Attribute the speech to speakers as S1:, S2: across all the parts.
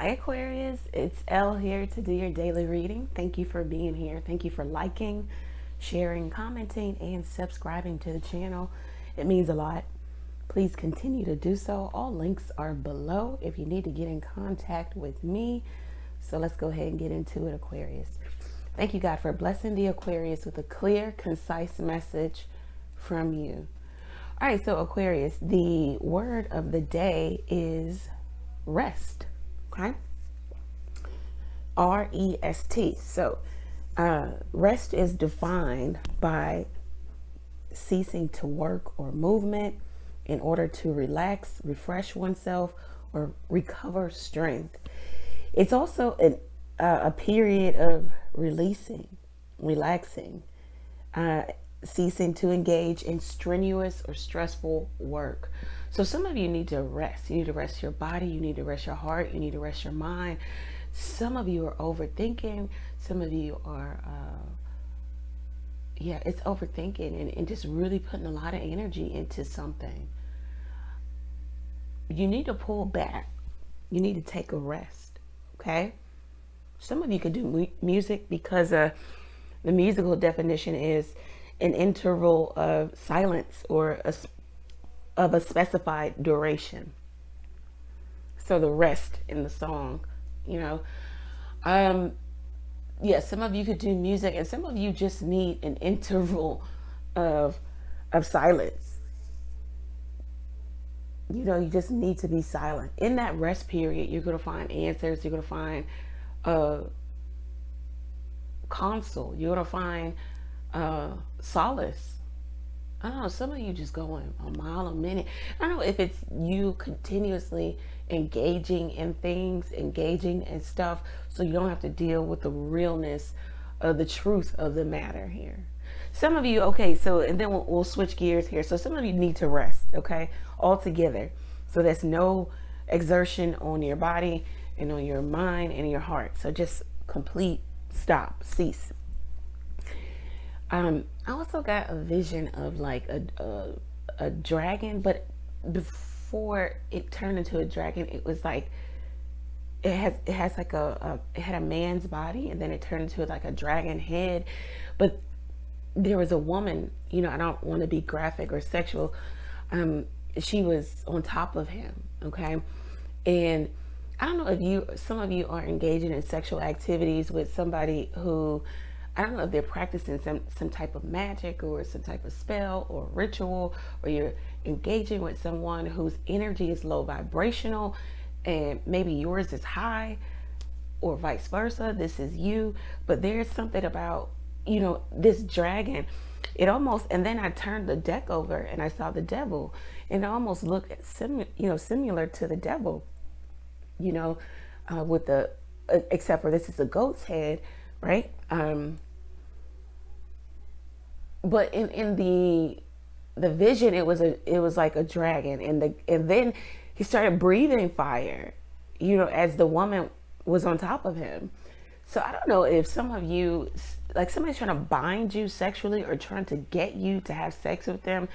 S1: Hi Aquarius, it's Elle here to do your daily reading. Thank you for being here. Thank you for liking, sharing, commenting, and subscribing to the channel. It means a lot. Please continue to do so. All links are below if you need to get in contact with me. So let's go ahead and get into it, Aquarius. Thank you, God, for blessing the Aquarius with a clear, concise message from you. All right, so Aquarius, the word of the day is rest. Okay, R-E-S-T. So rest is defined by ceasing to work or movement in order to relax, refresh oneself, or recover strength. It's also a period of releasing, relaxing, ceasing to engage in strenuous or stressful work. So some of you need to rest. You need to rest your body. You need to rest your heart. You need to rest your mind. Some of you are overthinking. Some of you are, it's overthinking and just really putting a lot of energy into something. You need to pull back. You need to take a rest, okay? Some of you could do music because the musical definition is an interval of silence or of a specified duration. So the rest in the song, some of you could do music, and some of you just need an interval of silence. You just need to be silent. In that rest period, you're going to find answers. You're going to find console. You're going to find solace. I don't know, some of you just going a mile a minute. I don't know if it's you continuously engaging in things, engaging in stuff, so you don't have to deal with the realness of the truth of the matter here. Some of you, okay, so, and then we'll switch gears here. So some of you need to rest, okay, altogether. So there's no exertion on your body and on your mind and your heart. So just complete stop, cease. I also got a vision of like a dragon, but before it turned into a dragon, it was like it has like it had a man's body, and then it turned into like a dragon head. But there was a woman, I don't want to be graphic or sexual. She was on top of him, okay? And I don't know if some of you are engaging in sexual activities with somebody who, I don't know if they're practicing some type of magic or some type of spell or ritual, or you're engaging with someone whose energy is low vibrational and maybe yours is high, or vice versa. This is you, but there's something about, this dragon. It almost, and then I turned the deck over and I saw the devil, and it almost looked similar to the devil, with the, except for this is a goat's head, right? But in the vision, it was like a dragon, and then he started breathing fire, as the woman was on top of him. So I don't know if some of you, like somebody's trying to bind you sexually or trying to get you to have sex with them.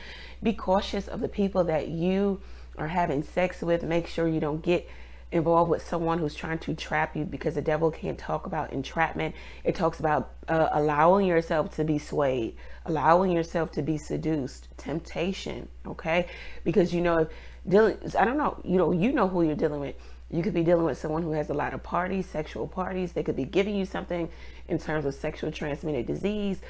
S1: Be cautious of the people that you are having sex with. Make sure you don't get involved with someone who's trying to trap you, because the devil can't talk about entrapment. It talks about allowing yourself to be swayed, allowing yourself to be seduced, temptation, okay? Because I don't know, you know who you're dealing with. You could be dealing with someone who has a lot of parties, sexual parties. They could be giving you something in terms of sexual transmitted disease.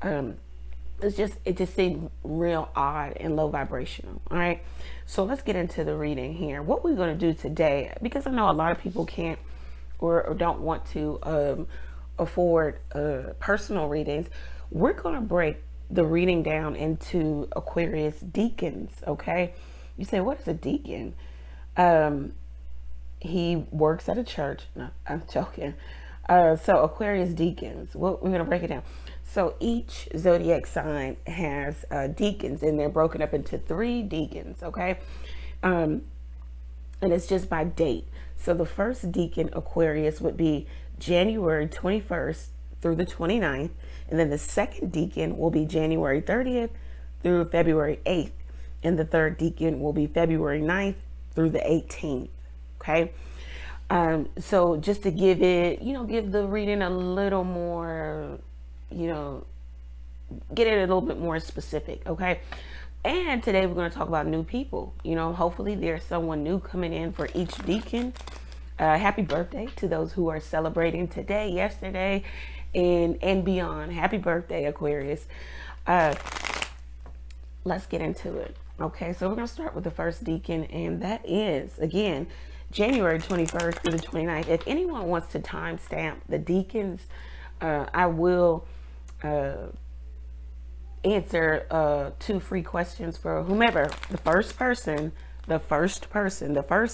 S1: It just seemed real odd and low vibrational. All right, so let's get into the reading here. What we're going to do today, because I know a lot of people can't or don't want to afford personal readings, we're going to break the reading down into Aquarius deacons. Okay, you say, what is a deacon? He works at a church. No, I'm joking. So Aquarius deacons, we're going to break it down. So each zodiac sign has deacons, and they're broken up into 3 deacons, okay? And it's just by date. So the first deacon, Aquarius, would be January 21st through the 29th. And then the second deacon will be January 30th through February 8th. And the third deacon will be February 9th through the 18th, okay? So just to give it, give the reading a little more, get it a little bit more specific, okay? And today we're going to talk about new people. Hopefully there's someone new coming in for each deacon. Happy birthday to those who are celebrating today, yesterday, and beyond. Happy birthday, Aquarius. Let's get into it. Okay, so we're going to start with the first deacon, and that is, again, January 21st through the 29th. If anyone wants to timestamp the deacons, I will answer 2 free questions for whomever, the first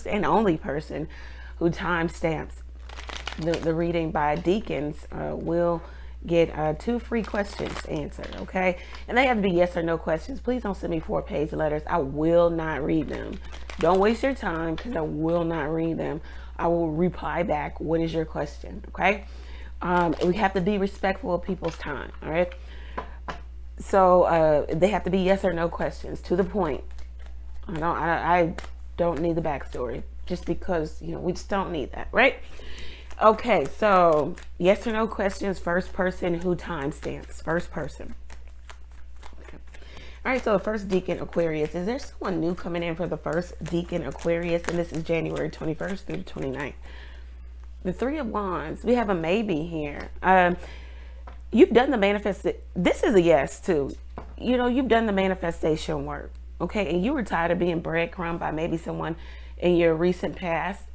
S1: and only person who timestamps the reading by deacons will get 2 free questions answered, okay? And they have to be yes or no questions. Please don't send me 4-page letters. I will not read them. Don't waste your time, because I will not read them. I will reply back, what is your question, okay? We have to be respectful of people's time, all right? So they have to be yes or no questions, to the point. I don't need the backstory, just because, we just don't need that, right? Okay, so yes or no questions, first person who timestamps, first person. Okay. All right, so first deacon, Aquarius. Is there someone new coming in for the first deacon, Aquarius? And this is January 21st through the 29th. The 3 of Wands, we have a maybe here. You've done the this is a yes too. You've done the manifestation work, okay? And you were tired of being breadcrumbed by maybe someone in your recent past.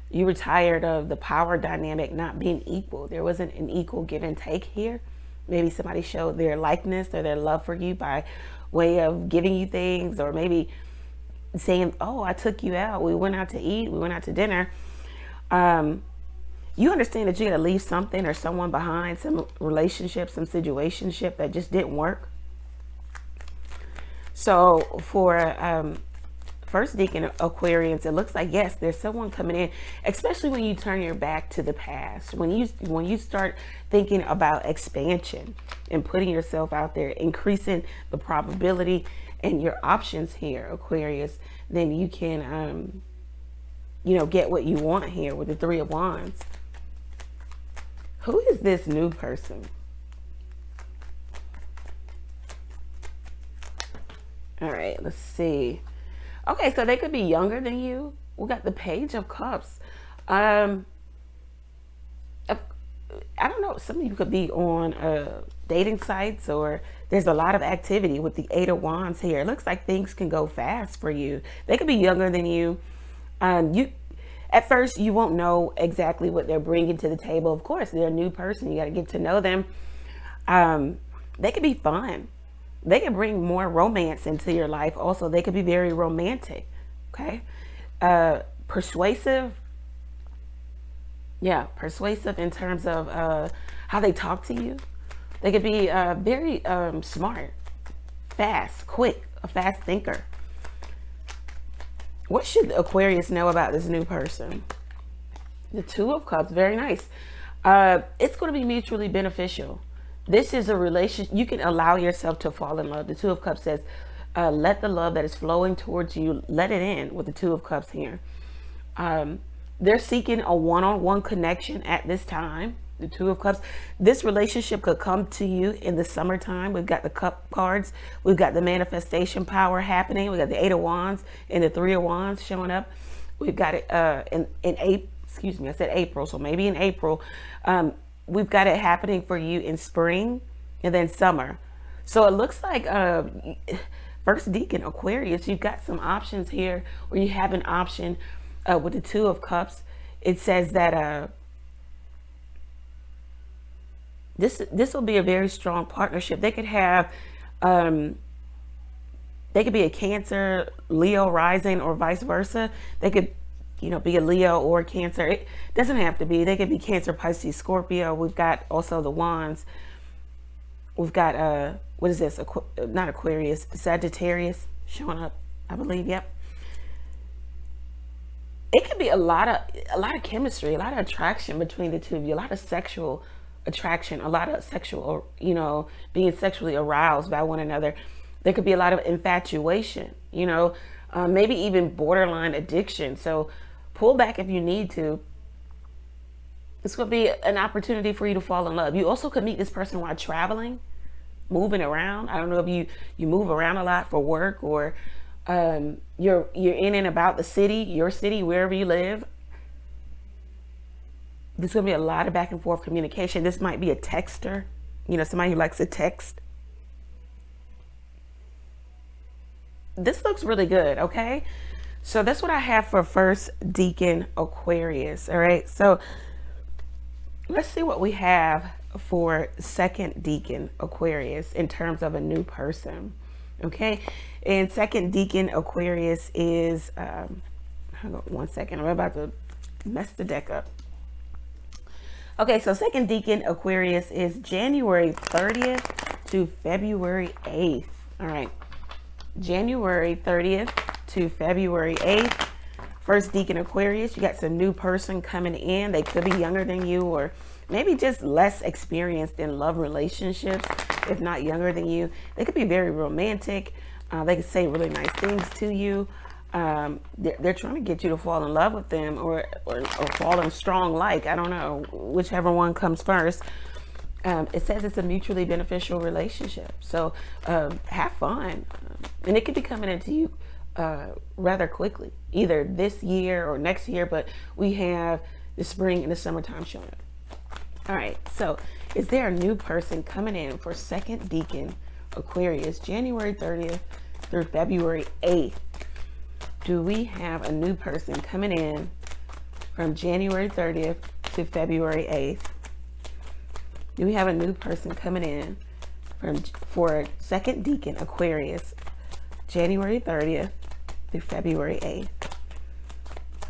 S1: You were tired of the power dynamic not being equal. There wasn't an equal give and take here. Maybe somebody showed their likeness or their love for you by way of giving you things, or maybe saying, oh, I took you out. We went out to eat. We went out to dinner. You understand that you got to leave something or someone behind, some relationship, some situationship that just didn't work. So for first deacon, Aquarians, it looks like, yes, there's someone coming in, especially when you turn your back to the past. When you start thinking about expansion and putting yourself out there, increasing the probability and your options here, Aquarius, then you can, get what you want here with the 3 of Wands. Who is this new person? All right, let's see. Okay, so they could be younger than you. We got the Page of Cups. I don't know. Some of you could be on dating sites, or there's a lot of activity with the 8 of Wands here. It looks like things can go fast for you. They could be younger than you. At first, you won't know exactly what they're bringing to the table. Of course, they're a new person. You got to get to know them. They could be fun. They can bring more romance into your life. Also, they could be very romantic. Okay. Persuasive. Yeah, persuasive in terms of how they talk to you. They could be very smart, fast, quick, a fast thinker. What should Aquarius know about this new person? The 2 of Cups, very nice. It's going to be mutually beneficial. This is a relationship. You can allow yourself to fall in love. The 2 of Cups says, let the love that is flowing towards you, let it in, with the 2 of Cups here. They're seeking a one-on-one connection at this time. The 2 of Cups. This relationship could come to you in the summertime. We've got the Cup cards. We've got the manifestation power happening. We got the 8 of Wands and the 3 of Wands showing up. We've got it in April. Excuse me, I said April. So maybe in April. We've got it happening for you in spring and then summer. So it looks like first deacon, Aquarius, you've got some options here, or you have an option with the 2 of Cups. It says that this will be a very strong partnership. They could have, they could be a Cancer, Leo rising, or vice versa. They could, be a Leo or Cancer. It doesn't have to be. They could be Cancer, Pisces, Scorpio. We've got also the Wands. We've got, what is this? Not Aquarius, Sagittarius showing up, I believe. Yep. It could be a lot of chemistry, a lot of attraction between the 2 of you, a lot of sexual attraction, a lot of sexual, being sexually aroused by one another. There could be a lot of infatuation, maybe even borderline addiction. So pull back if you need to. It's going to be an opportunity for you to fall in love. You also could meet this person while traveling, moving around. I don't know if you move around a lot for work, or you're in and about the city, your city, wherever you live. There's going to be a lot of back and forth communication. This might be a texter, you know, somebody who likes to text. This looks really good, okay? So that's what I have for first deacon Aquarius, all right? So let's see what we have for second deacon Aquarius in terms of a new person, okay? And second deacon Aquarius is, hang on 1 second, I'm about to mess the deck up. Okay, so second deacon Aquarius is January 30th to February 8th, all right? January 30th to February 8th. First deacon Aquarius, you got some new person coming in. They could be younger than you, or maybe just less experienced in love relationships, if not younger than you. They could be very romantic. They could say really nice things to you. They're trying to get you to fall in love with them, or fall in strong like, I don't know, whichever one comes first. It says it's a mutually beneficial relationship. So have fun. And it could be coming into you rather quickly, either this year or next year, but we have the spring and the summertime showing up. All right, so is there a new person coming in for second deacon Aquarius, January 30th through February 8th? Do we have a new person coming in from January 30th to February 8th? Do we have a new person coming in for second deacon Aquarius, January 30th through February 8th?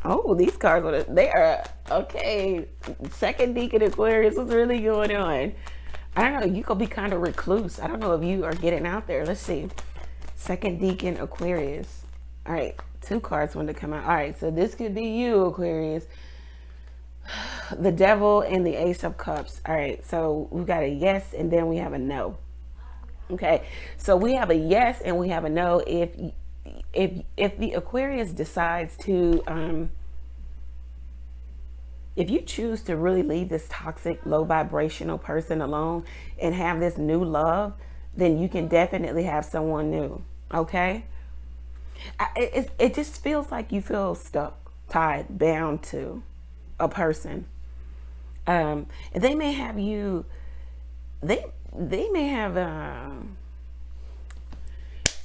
S1: Oh, these cards, they are, okay. Second deacon Aquarius, what's really going on? I don't know, you could be kind of recluse. I don't know if you are getting out there. Let's see. Second deacon Aquarius. All right, 2 cards want to come out. All right, so this could be you, Aquarius. The Devil and the Ace of Cups. All right, so we've got a yes and then we have a no. Okay, so we have a yes and we have a no. If the Aquarius decides to, if you choose to really leave this toxic, low vibrational person alone and have this new love, then you can definitely have someone new. Okay, it just feels like you feel stuck, tied, bound to a person. And they may have you, they may have,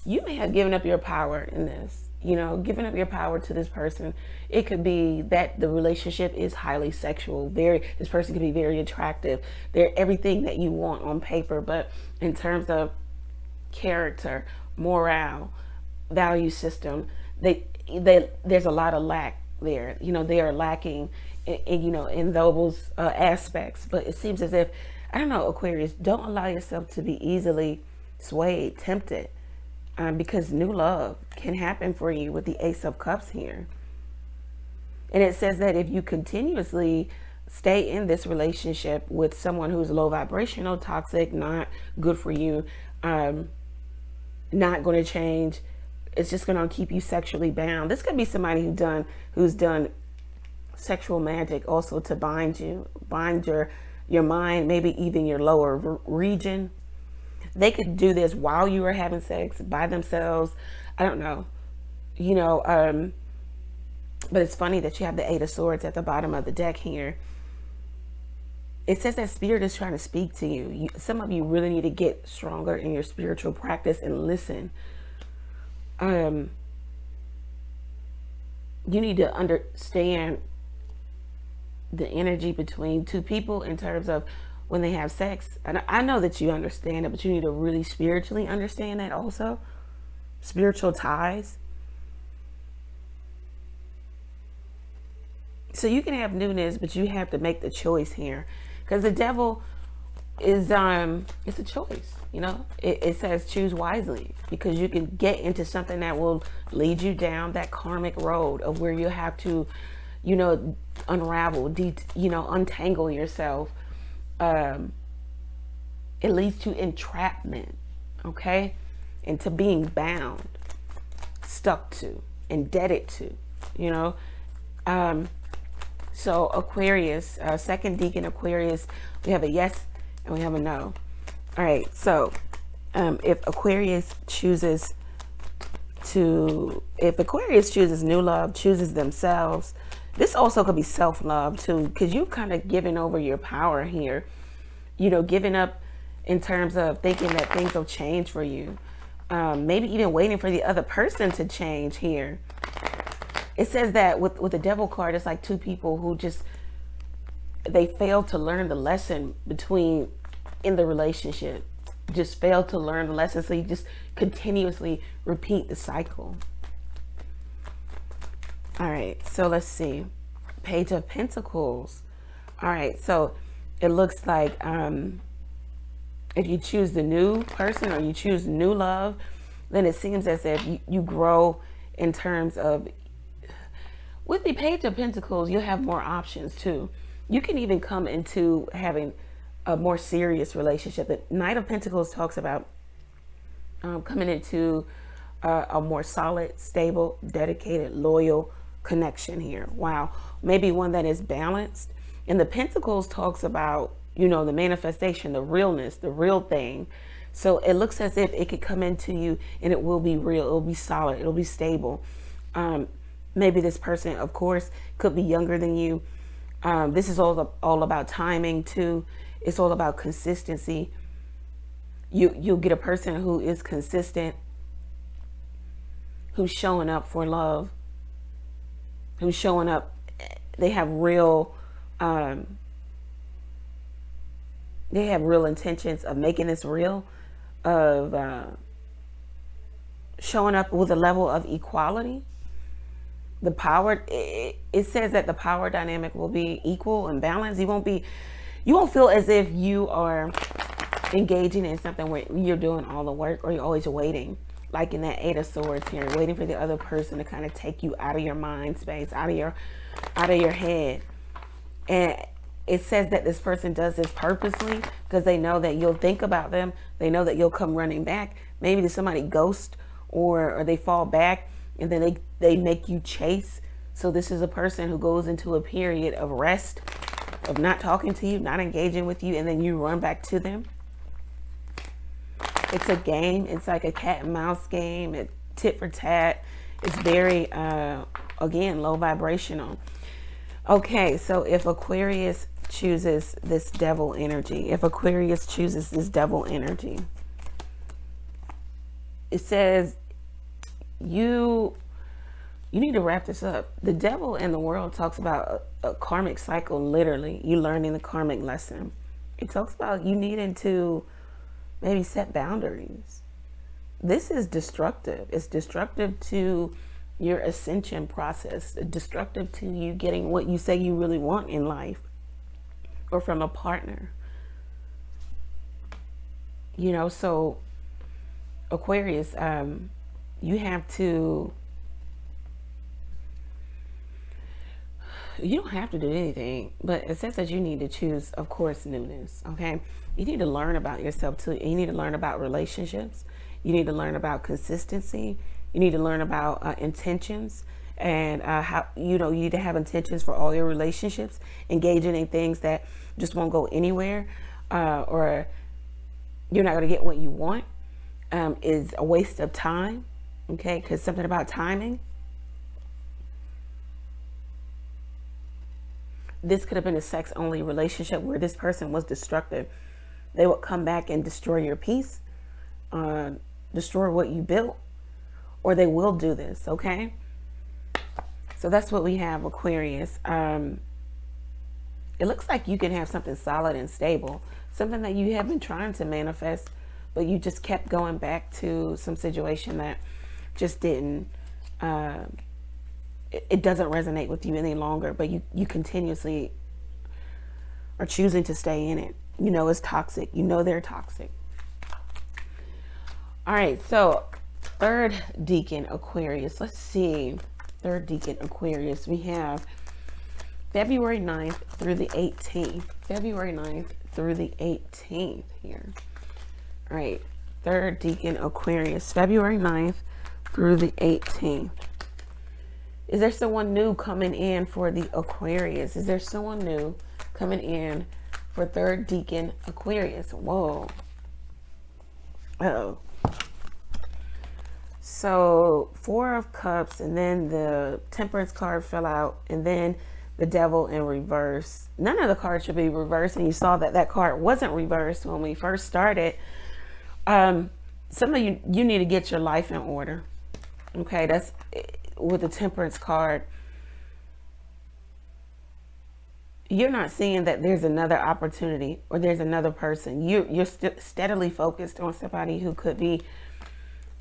S1: you may have given up your power in this, you know, giving up your power to this person. It could be that the relationship is highly sexual. This person could be very attractive. They're everything that you want on paper, but in terms of character, morale, value system, there's a lot of lack there. You know, they are lacking in, you know, in those aspects. But it seems as if, I don't know, Aquarius, don't allow yourself to be easily swayed, tempted, because new love can happen for you with the Ace of Cups here. And it says that if you continuously stay in this relationship with someone who's low vibrational, toxic, not good for you, not going to change, it's just going to keep you sexually bound. This could be somebody who's done sexual magic also to bind your mind, maybe even your lower region. They could do this while you are having sex, by themselves. I don't know, you know, but it's funny that you have the Eight of Swords at the bottom of the deck here. It says that spirit is trying to speak to you. Some of you really need to get stronger in your spiritual practice and listen. You need to understand the energy between two people in terms of when they have sex. And I know that you understand it, but you need to really spiritually understand that also. Spiritual ties. So you can have newness, but you have to make the choice here. Because the Devil is, it's a choice, you know. It says choose wisely, because you can get into something that will lead you down that karmic road of where you have to, you know, unravel, you know, untangle yourself. It leads to entrapment, okay? And to being bound, stuck to, indebted to, you know. So Aquarius, second deacon Aquarius, we have a yes and we have a no. All right, so if Aquarius chooses new love, chooses themselves, this also could be self-love too, because you kind of giving over your power here, you know, giving up in terms of thinking that things will change for you. Maybe even waiting for the other person to change here. It says that with the devil card, it's like two people who just, they failed to learn the lesson in the relationship. Just failed to learn the lesson. So you just continuously repeat the cycle. All right, so let's see. Page of Pentacles. All right, so it looks like if you choose the new person or you choose new love, then it seems as if you grow in terms of, with the Page of Pentacles, you'll have more options too. You can even come into having a more serious relationship. The Knight of Pentacles talks about coming into a more solid, stable, dedicated, loyal connection here. Wow. Maybe one that is balanced. And the Pentacles talks about, you know, the manifestation, the realness, the real thing. So it looks as if it could come into you and it will be real. It'll be solid. It'll be stable. Maybe this person, of course, could be younger than you. This is all about timing too. It's all about consistency. You'll get a person who is consistent, who's showing up for love, who's showing up. They have real intentions of making this real, of showing up with a level of equality. The power, it says that the power dynamic will be equal and balanced. You won't feel as if you are engaging in something where you're doing all the work, or you're always waiting, like in that Eight of Swords here, waiting for the other person to kind of take you out of your mind space, out of your head. And it says that this person does this purposely because they know that you'll think about them. They know that you'll come running back. Maybe somebody ghost or they fall back, and then they make you chase. So this is a person who goes into a period of rest, of not talking to you, not engaging with you, and then you run back to them. It's a game. It's like a cat and mouse game. It's tit for tat. It's very, again, low vibrational. Okay, so if Aquarius chooses this devil energy, it says you need to wrap this up. The devil in the world talks about a karmic cycle, literally. You learning the karmic lesson. It talks about you needing to maybe set boundaries. This is destructive. It's destructive to your ascension process, destructive to you getting what you say you really want in life or from a partner. You know, so Aquarius, you don't have to do anything, but it says that you need to choose, of course, newness. Okay. You need to learn about yourself too. You need to learn about relationships. You need to learn about consistency. You need to learn about intentions, and how, you need to have intentions for all your relationships. Engaging in things that just won't go anywhere, or you're not going to get what you want, is a waste of time. Okay. Because something about timing. This could have been a sex-only relationship where this person was destructive. They would come back and destroy your peace, destroy what you built, or they will do this, okay? So that's what we have, Aquarius. It looks like you can have something solid and stable, something that you have been trying to manifest, but you just kept going back to some situation that just didn't, it doesn't resonate with you any longer, but you continuously are choosing to stay in it. You know it's toxic. You know they're toxic. All right, so third deacon Aquarius. Let's see. Third deacon Aquarius. We have February 9th through the 18th. February 9th through the 18th here. All right, third deacon Aquarius. February 9th through the 18th. Is there someone new coming in for the Aquarius? Is there someone new coming in for third deacon Aquarius? Whoa. Uh-oh. So 4 of Cups, and then the Temperance card fell out, and then the Devil in reverse. None of the cards should be reversed, and you saw that that card wasn't reversed when we first started. Some of you need to get your life in order. Okay, that's with the Temperance card. You're not seeing that there's another opportunity or there's another person. You're steadily focused on somebody who could be,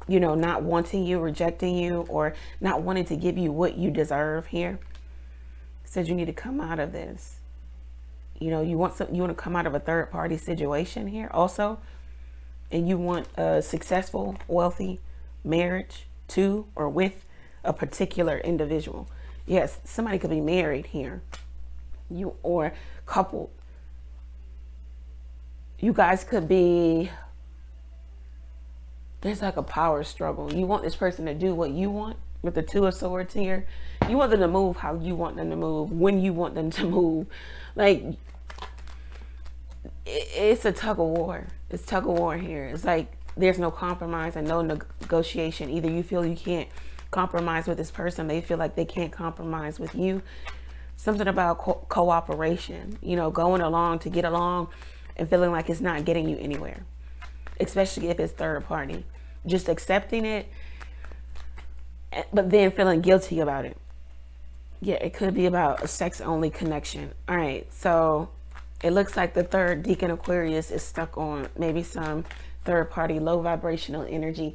S1: you know, not wanting you, rejecting you, or not wanting to give you what you deserve here. It says you need to come out of this. You know, you want to come out of a third party situation here also. And you want a successful, wealthy marriage to or with a particular individual. Yes, somebody could be married here. You or coupled. You guys could be, there's like a power struggle. You want this person to do what you want with the 2 of Swords here. You want them to move how you want them to move, when you want them to move. Like, it's a tug of war. It's tug of war here. It's like there's no compromise and no negotiation. Either you feel you can't compromise with this person, they feel like they can't compromise with you. Something about cooperation, you know, going along to get along and feeling like it's not getting you anywhere, especially if it's third party. Just accepting it, but then feeling guilty about it. Yeah, it could be about a sex-only connection. All right, so it looks like the third deacon Aquarius is stuck on maybe some third-party low vibrational energy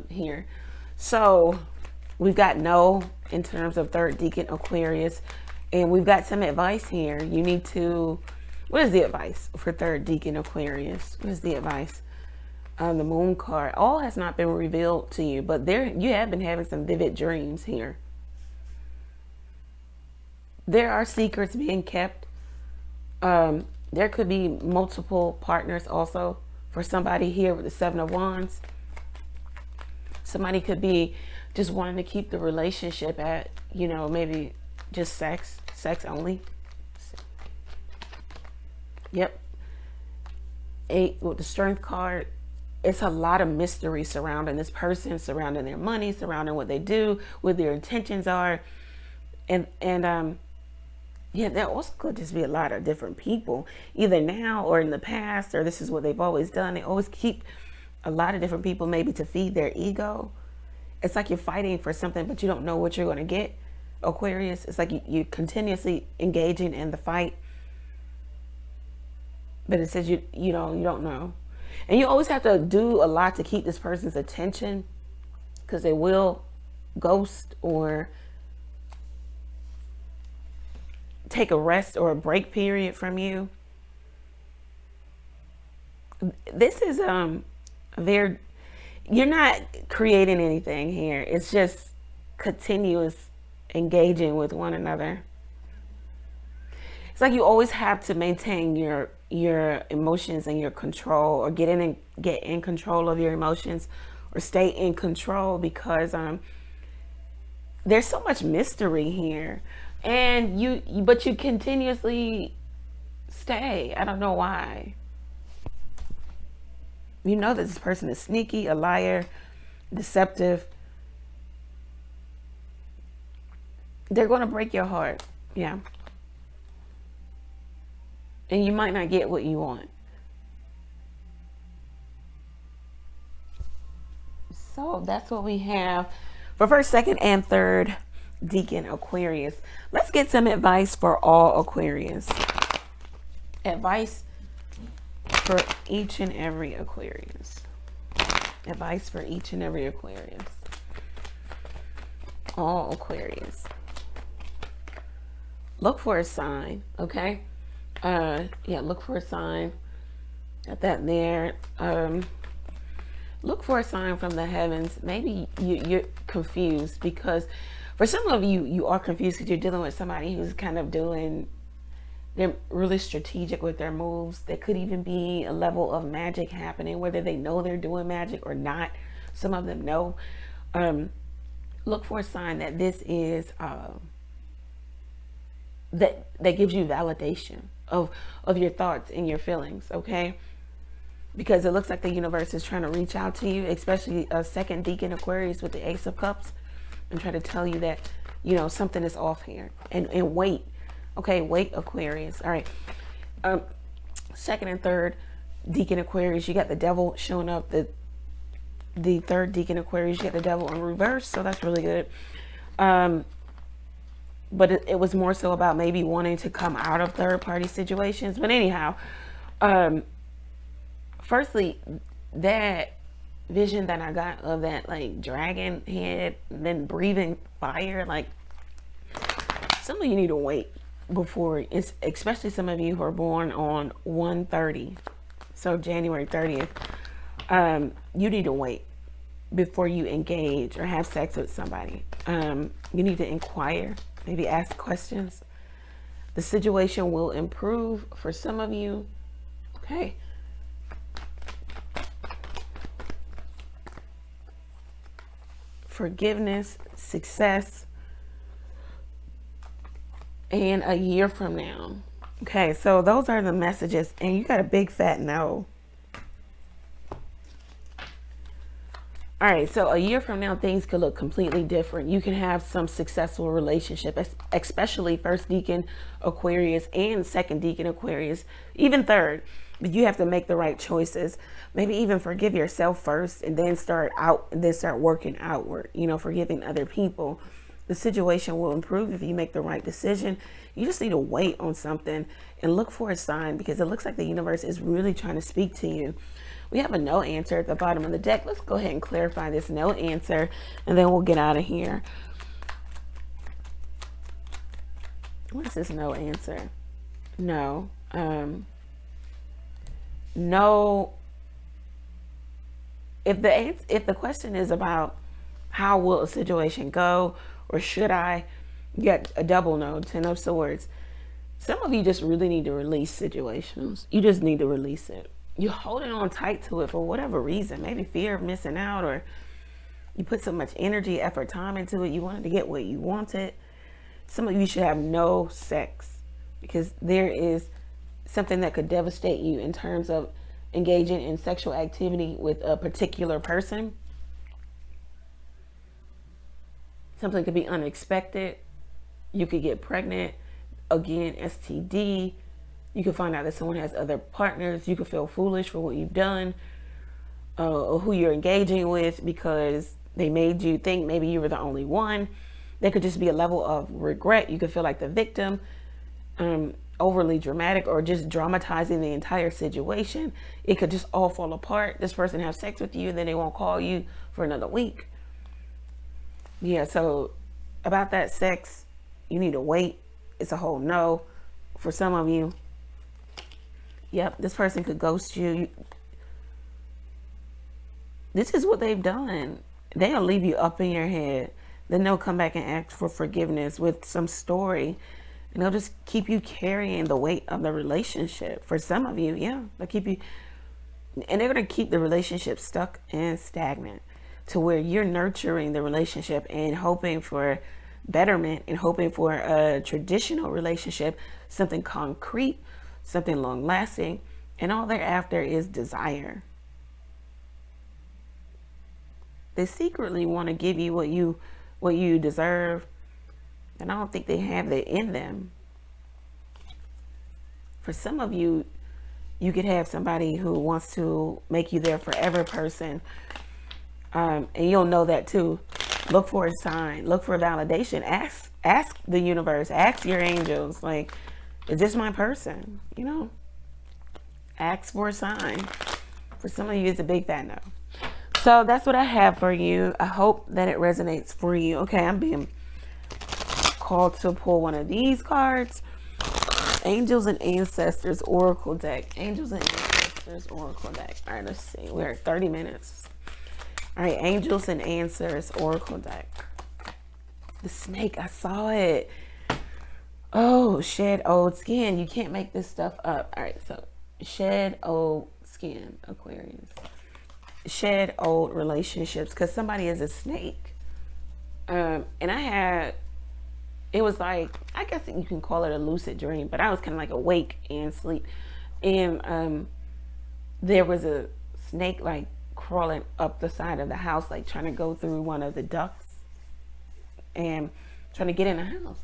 S1: here. So we've got no in terms of third deacon Aquarius, and we've got some advice here. You need to, what is the advice for third deacon Aquarius? What is the advice? The Moon card. All has not been revealed to you, but you have been having some vivid dreams here. There are secrets being kept. There could be multiple partners also for somebody here with the 7 of Wands. Somebody could be just wanting to keep the relationship at, you know, maybe just sex only. Yep. 8 with the Strength card. It's a lot of mystery surrounding this person, surrounding their money, surrounding what they do, what their intentions are. And yeah, there also could just be a lot of different people, either now or in the past, or this is what they've always done. They always keep a lot of different people, maybe to feed their ego. It's like you're fighting for something, but you don't know what you're going to get, Aquarius. It's like you're continuously engaging in the fight, but it says you don't know. And you always have to do a lot to keep this person's attention, because they will ghost or take a rest or a break period from you. This is you're not creating anything here. It's just continuous engaging with one another. It's like you always have to maintain your emotions and your control, or get in control of your emotions, or stay in control, because there's so much mystery here. And but you continuously stay. I don't know why. You know that this person is sneaky, a liar, deceptive. They're going to break your heart. Yeah. And you might not get what you want. So that's what we have for first, second, and third deacon Aquarius. Let's get some advice for all Aquarius. Advice for each and every Aquarius. Advice for each and every Aquarius. All Aquarius. Look for a sign, okay? Yeah, look for a sign. Got that there. Look for a sign from the heavens. Maybe you're confused, because for some of you, you are confused because you're dealing with somebody who's kind of they're really strategic with their moves. There could even be a level of magic happening, whether they know they're doing magic or not. Some of them know. look for a sign that this is that gives you validation of your thoughts and your feelings, okay? Because it looks like the universe is trying to reach out to you, especially a second deacon Aquarius with the Ace of Cups, and try to tell you that, you know, something is off here. And wait, okay, wait, Aquarius. All right, second and third deacon Aquarius, you got the devil showing up. The third deacon Aquarius, you get the devil in reverse, so that's really good. But it was more so about maybe wanting to come out of third party situations. But anyhow, firstly, that vision that I got of that like dragon head, then breathing fire, like some of you need to wait before it's, especially some of you who are born on 1/30, so January 30th. You need to wait before you engage or have sex with somebody. You need to inquire, maybe ask questions. The situation will improve for some of you. Okay. Forgiveness, success, and a year from now. Okay, so those are the messages, and you got a big fat no. All right, so a year from now, things could look completely different. You can have some successful relationship, especially first deacon Aquarius and second deacon Aquarius, even third. But you have to make the right choices. Maybe even forgive yourself first, and then start working outward. You know, forgiving other people. The situation will improve if you make the right decision. You just need to wait on something and look for a sign, because it looks like the universe is really trying to speak to you. We have a no answer at the bottom of the deck. Let's go ahead and clarify this no answer, and then we'll get out of here. What is this no answer? No. No. If the question is about how will a situation go, or should I, you got a double no, 10 of swords. Some of you just really need to release situations. You just need to release it. You're holding on tight to it for whatever reason. Maybe fear of missing out, or you put so much energy, effort, time into it. You wanted to get what you wanted. Some of you should have no sex, because there is something that could devastate you in terms of engaging in sexual activity with a particular person. Something could be unexpected. You could get pregnant. Again, STD. You could find out that someone has other partners. You could feel foolish for what you've done, or who you're engaging with, because they made you think maybe you were the only one. There could just be a level of regret. You could feel like the victim, overly dramatic, or just dramatizing the entire situation. It could just all fall apart. This person has sex with you, and then they won't call you for another week. Yeah, so about that sex, you need to wait. It's a whole no for some of you. Yep, this person could ghost you. This is what they've done. They'll leave you up in your head. Then they'll come back and ask for forgiveness with some story. And they'll just keep you carrying the weight of the relationship. For some of you, yeah, they'll keep you. And they're going to keep the relationship stuck and stagnant, to where you're nurturing the relationship and hoping for betterment, and hoping for a traditional relationship, something concrete, something long lasting, and all they're after is desire. They secretly want to give you what you deserve, and I don't think they have that in them. For some of you, you could have somebody who wants to make you their forever person, and you'll know that too. Look for a sign. Look for validation. Ask the universe. Ask your angels. Like, is this my person? You know, ask for a sign. For some of you, it's a big fat no. So that's what I have for you. I hope that it resonates for you. Okay, I'm being called to pull one of these cards. Angels and Ancestors Oracle deck. Angels and Ancestors Oracle deck. All right, let's see. We're at 30 minutes. All right, Angels and Answers Oracle deck. The snake, I saw it. Oh, shed old skin. You can't make this stuff up. All right, so shed old skin, Aquarius. Shed old relationships, because somebody is a snake. And it was like, I guess you can call it a lucid dream, but I was kind of like awake and asleep. And there was a snake like crawling up the side of the house, like trying to go through one of the ducts and trying to get in the house.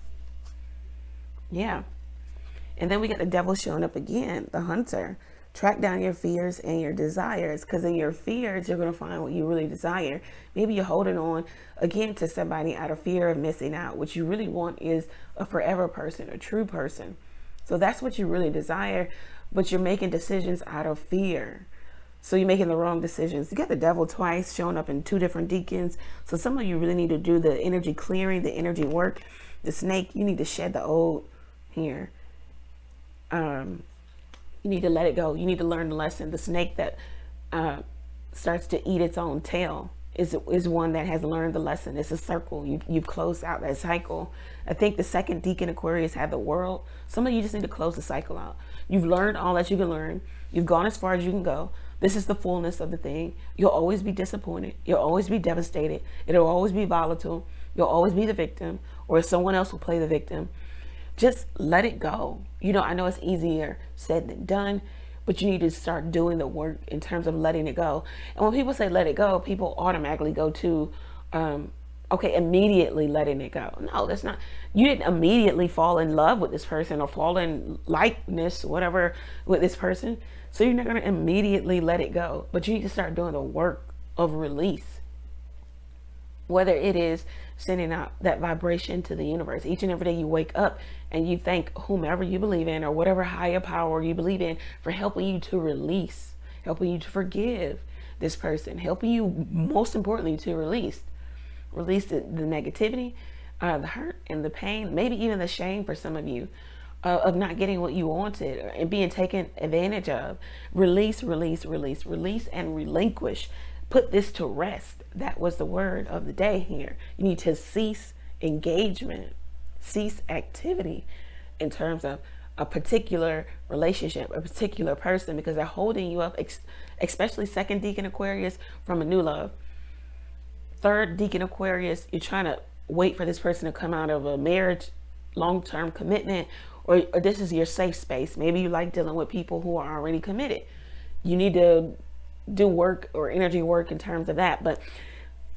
S1: Yeah. And then we got the devil showing up again, the hunter. Track down your fears and your desires, because in your fears, you're going to find what you really desire. Maybe you're holding on again to somebody out of fear of missing out. What you really want is a forever person, a true person. So that's what you really desire, but you're making decisions out of fear. So you're making the wrong decisions. You got the devil twice showing up in two different deacons. So some of you really need to do the energy clearing, the energy work. The snake, you need to shed the old here. You need to let it go. You need to learn the lesson. The snake that starts to eat its own tail is one that has learned the lesson. It's a circle. You've closed out that cycle. I think the second deacon Aquarius had the world. Some of you just need to close the cycle out. You've learned all that you can learn. You've gone as far as you can go. This is the fullness of the thing. You'll always be disappointed. You'll always be devastated. It'll always be volatile. You'll always be the victim, or someone else will play the victim. Just let it go. You know, I know it's easier said than done, but you need to start doing the work in terms of letting it go. And when people say let it go, people automatically go to, okay, immediately letting it go. No, that's not. You didn't immediately fall in love with this person or fall in likeness, whatever, with this person. So you're not going to immediately let it go, but you need to start doing the work of release. Whether it is sending out that vibration to the universe. Each and every day you wake up and you thank whomever you believe in or whatever higher power you believe in for helping you to release, helping you to forgive this person, helping you, most importantly, to release the negativity, the hurt and the pain, maybe even the shame for some of you of not getting what you wanted and being taken advantage of. Release, release, release, release, and relinquish. Put this to rest. That was the word of the day here. You need to cease engagement, cease activity in terms of a particular relationship, a particular person, because they're holding you up, especially second deacon Aquarius, from a new love. Third deacon Aquarius, you're trying to wait for this person to come out of a marriage, long-term commitment, or this is your safe space. Maybe you like dealing with people who are already committed. You need to do work or energy work in terms of that, but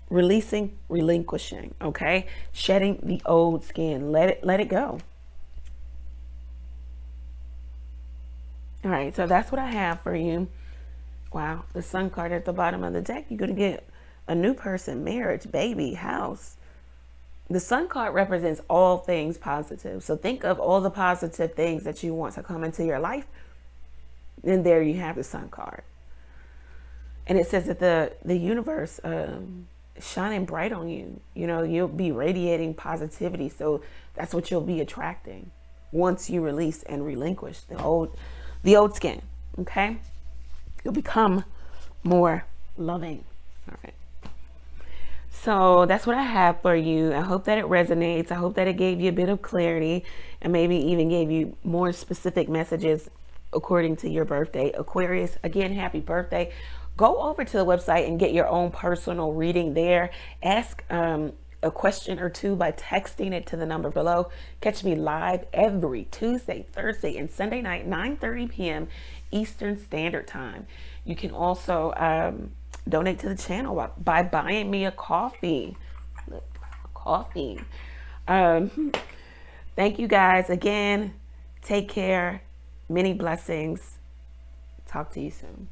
S1: releasing, relinquishing, okay? Shedding the old skin, let it go. All right, so that's what I have for you. Wow, the sun card at the bottom of the deck. You're gonna get a new person, marriage, baby, house. The sun card represents all things positive. So think of all the positive things that you want to come into your life. And there you have the sun card. And it says that the universe is shining bright on you. You know, you'll be radiating positivity. So that's what you'll be attracting once you release and relinquish the old skin. Okay? You'll become more loving. All right. So that's what I have for you. I hope that it resonates. I hope that it gave you a bit of clarity and maybe even gave you more specific messages according to your birthday. Aquarius, again, happy birthday. Go over to the website and get your own personal reading there. Ask a question or two by texting it to the number below. Catch me live every Tuesday, Thursday, and Sunday night, 9:30 p.m. Eastern Standard Time. You can also donate to the channel by buying me a coffee. Look, coffee. Thank you guys again. Take care. Many blessings. Talk to you soon.